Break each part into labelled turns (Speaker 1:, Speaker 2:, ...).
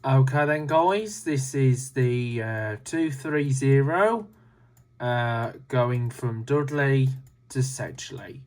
Speaker 1: Okay then, guys, this is the 230 going from Dudley to Sedgley.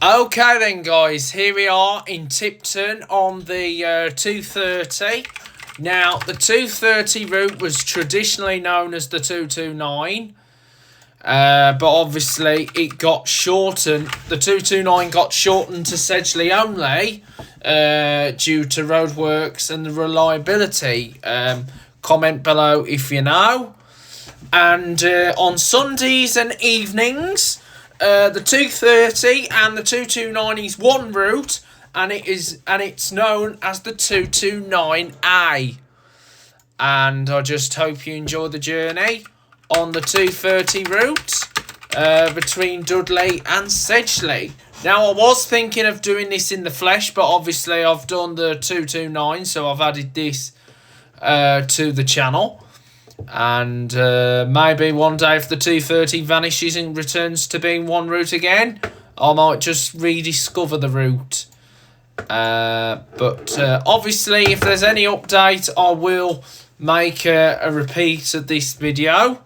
Speaker 1: Okay then guys, here we are in Tipton on the 230. Now the 230 route was traditionally known as the 229, but obviously it got shortened. The 229 got shortened to Sedgley only due to roadworks and the reliability. Comment below if you know. And on Sundays and evenings, the 230 and the 229 is one route, and it's known as the 229A. And I just hope you enjoy the journey on the 230 route between Dudley and Sedgley. Now, I was thinking of doing this in the flesh, but obviously I've done the 229, so I've added this to the channel. And maybe one day if the 230 vanishes and returns to being one route again, I might just rediscover the route. But obviously if there's any update, I will make a repeat of this video.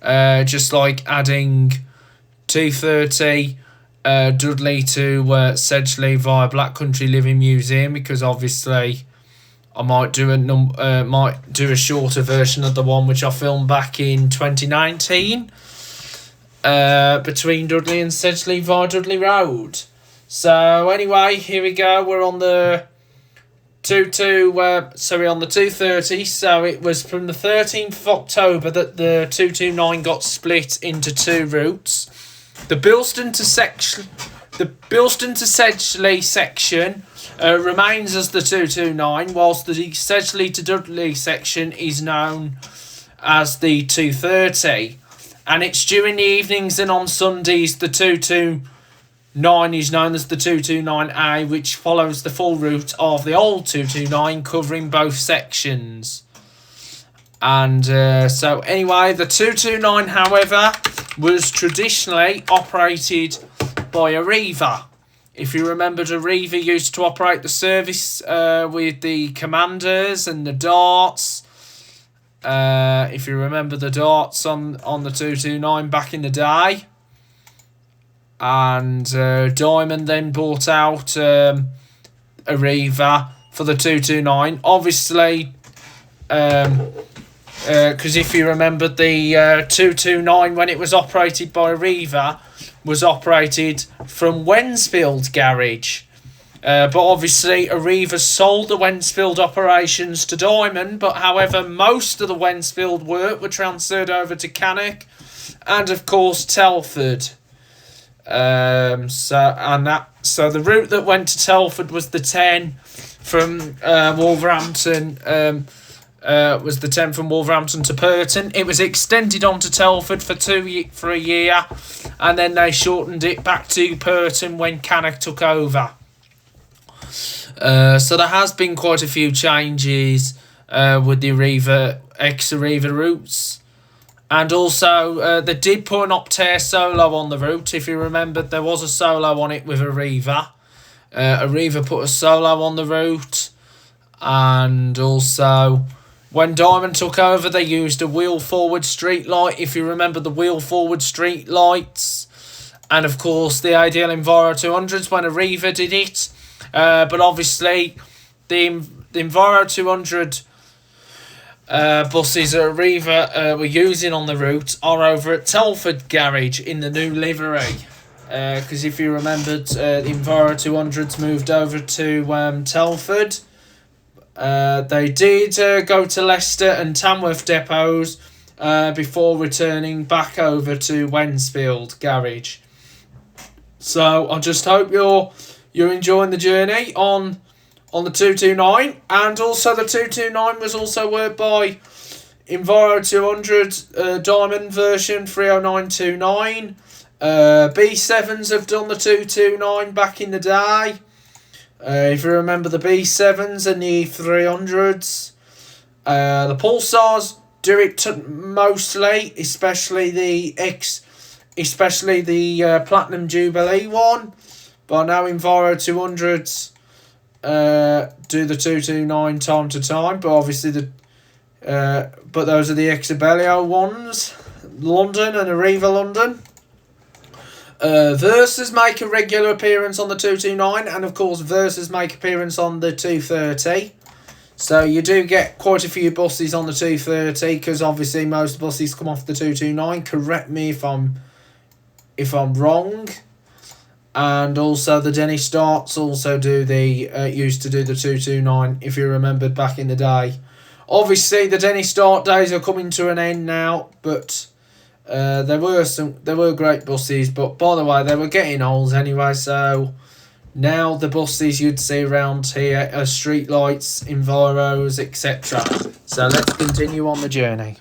Speaker 1: Just like adding 230 Dudley to Sedgley via Black Country Living Museum, because obviously I might do a shorter version of the one which I filmed back in 2019 between Dudley and Sedgley via Dudley Road. So anyway, here we go. We're on the 230. So it was from the 13th of October that the 229 got split into two routes. The Bilston to Sedgley section remains as the 229, whilst the Sedgley to Dudley section is known as the 230. And it's during the evenings and on Sundays the 229 is known as the 229A, which follows the full route of the old 229, covering both sections. And so anyway, the 229, however, was traditionally operated by Arriva. If you remember, Arriva used to operate the service with the Commanders and the Darts. If you remember the Darts on the 229 back in the day. And Diamond then bought out Arriva for the 229. Obviously, because if you remember, the 229, when it was operated by Arriva, was operated from Wensfield Garage. But obviously Arriva sold the Wensfield operations to Diamond, but however most of the Wensfield work were transferred over to Cannock and of course Telford. So the route that went to Telford was the 10 from Wolverhampton. Was the 10 from Wolverhampton to Purton. It was extended on to Telford for a year, and then they shortened it back to Purton when Cannock took over. So there has been quite a few changes with the ex-Arriva routes. And also, they did put an Optare solo on the route. If you remember, there was a solo on it with Arriva. Arriva put a solo on the route. And also, when Diamond took over, they used a wheel forward street light. If you remember the wheel forward street lights. And of course, the Ideal Enviro 200s when Arriva did it. But obviously, the Enviro 200 buses that Arriva were using on the route are over at Telford Garage in the new livery. Because if you remembered, the Enviro 200s moved over to Telford. They did go to Leicester and Tamworth depots before returning back over to Wensfield Garage. So I just hope you're enjoying the journey on the 229, and also the 229 was also worked by Enviro 200 Diamond version 30929. B7s have done the 229 back in the day. If you remember the B7s and the 300s, the Pulsars do it mostly, especially the Platinum Jubilee one. But now Enviro 200s do the 229 time to time, but obviously but those are the Exibelio ones, London and Arriva London. Versus make a regular appearance on the 229, and of course Versus make appearance on the 230. So you do get quite a few buses on the 230, because obviously most buses come off the 229. Correct me if I'm wrong. And also the Denny Starts also do the used to do the 229, if you remembered back in the day. Obviously the Denny Start days are coming to an end now, but there were great buses, but by the way, they were getting old anyway, so now the buses you'd see around here are street lights, Enviros, etc. So let's continue on the journey.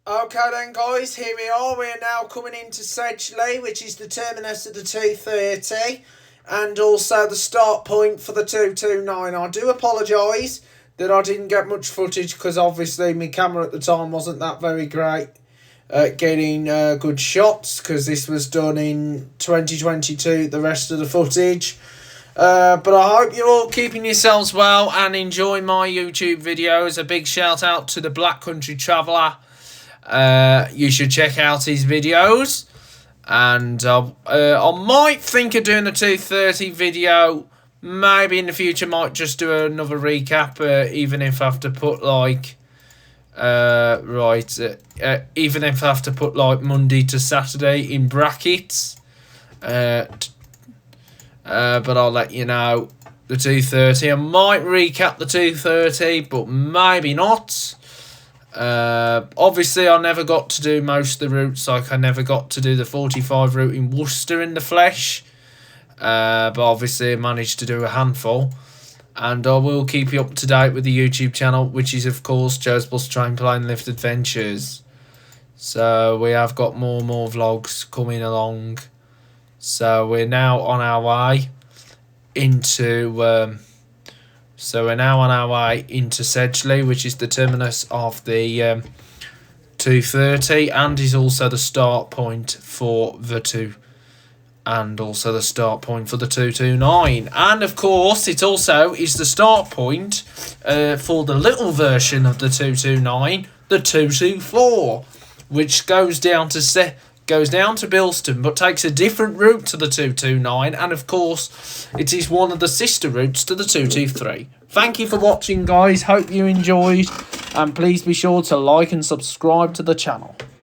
Speaker 1: Okay then guys, here we are. We're now coming into Sedgley, which is the terminus of the 230 and also the start point for the 229. I do apologise that I didn't get much footage because obviously my camera at the time wasn't that very great at getting good shots, because this was done in 2022, the rest of the footage. But I hope you're all keeping yourselves well and enjoying my YouTube videos. A big shout out to the Black Country Traveller. You should check out his videos, and I might think of doing a 230 video. Maybe in the future might just do another recap, even if I have to put like even if I have to put like Monday to Saturday in brackets, but I'll let you know. The 230, I might recap the 230, but maybe not. Obviously I never got to do most of the routes, like I never got to do the 45 route in Worcester in the flesh, but obviously I managed to do a handful, and I will keep you up to date with the YouTube channel, which is of course Joe's Bus Train Plane Lift Adventures. So we have got more vlogs coming along, so we're now on our way into Sedgley, which is the terminus of the 230 and is also the start point for the 2 and also the start point for the 229, and of course it also is the start point for the little version of the 229, the 224, which goes down to Bilston, but takes a different route to the 229, and of course it is one of the sister routes to the 223. Thank you for watching guys, hope you enjoyed, and please be sure to like and subscribe to the channel.